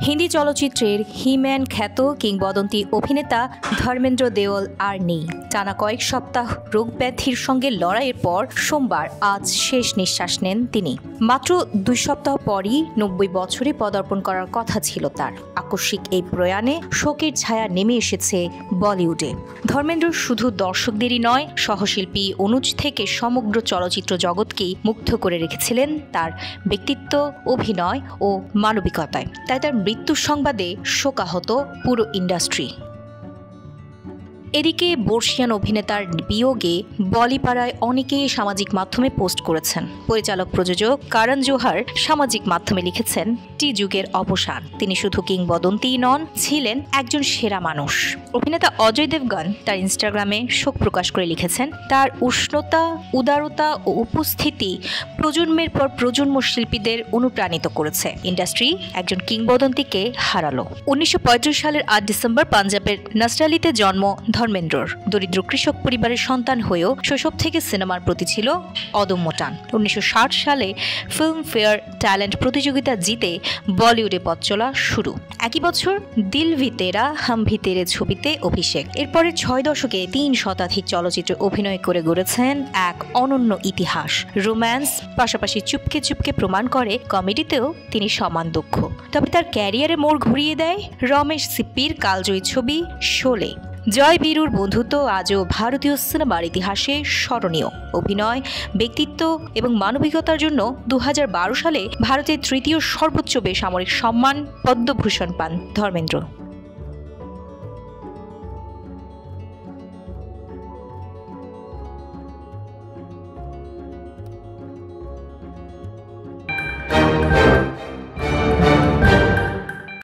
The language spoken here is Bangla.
হিন্দি চলচ্চিত্রের হিম্যান খ্যাত কিংবদন্তি অভিনেতা ধর্মেন্দ্র দেওল আর নেই। টানা কয়েক সপ্তাহ রোগ ব্যাধির সঙ্গে লড়াইয়ের পর সোমবার আজ শেষ নিঃশ্বাস নেন তিনি। মাত্র 2 সপ্তাহ পরই 90 বছরে পদার্পণ করার কথা ছিল তার। আকস্মিক এই প্রয়াণে শোকের ছায়া নেমে এসেছে বলিউডে। ধর্মেন্দ্র শুধু দর্শকদেরই নয়, সহশিল্পী অনুজ থেকে সমগ্র চলচ্চিত্র জগৎকেই মুগ্ধ করে রেখেছিলেন তার ব্যক্তিত্ব, অভিনয় ও মানবিকতায়। তাই তার মৃত্যুর সংবাদে শোকাহত পুরো ইন্ডাস্ট্রি। এদিকে বর্ষিয়ান অভিনেতার বিয়োগে বলিপাড়ায় অনেকেই সামাজিক মাধ্যমে পোস্ট করেছেন। পরিচালক প্রযোজক করণ জোহর সামাজিক মাধ্যমে লিখেছেন, টি যুগের অবসান। তিনি শুধু কিংবদন্তিই নন, ছিলেন একজন সেরা মানুষ। অভিনেতা অজয় দেবগন তার ইনস্টাগ্রামে শোক প্রকাশ করে লিখেছেন, তার উষ্ণতা, উদারতা ও উপস্থিতি প্রজন্মের পর প্রজন্ম শিল্পীদের অনুপ্রাণিত করেছে। ইন্ডাস্ট্রি একজন কিংবদন্তিকে হারালো। 1935 সালের 8 ডিসেম্বর পাঞ্জাবের নসরালিতে জন্ম ধর্মেন্দ্রর। দরিদ্র কৃষক পরিবারের সন্তান হয়েও শৈশব থেকে সিনেমার প্রতি ছিল অদম্য টান। 1960 সালে ফিল্মফেয়ার ট্যালেন্ট প্রতিযোগিতা জিতে বলিউডে পথ চলা শুরু। একই বছর দিল ভি তেরা হাম ভি তেরে ছবিতে অভিষেক। এরপরে 6 দশকে 3 শতাধিক চলচ্চিত্রে অভিনয় করে গড়েছেন এক অনন্য ইতিহাস। রোম্যান্স পাশাপাশি চুপকে চুপকে প্রমাণ করে কমেডিতেও তিনি সমান দক্ষ। তবে তার ক্যারিয়ারে মোড় ঘুরিয়ে দেয় রমেশ সিপ্পির কালজয়ী ছবি শোলে। জয় বীরুর বন্ধুত্ব আজও ভারতীয় সিনেমার ইতিহাসে স্মরণীয়। অভিনয়, ব্যক্তিত্ব এবং মানবিকতার জন্য 2012 সালে ভারতের 3য় সর্বোচ্চ বেসামরিক সম্মান পদ্মভূষণ পান ধর্মেন্দ্র।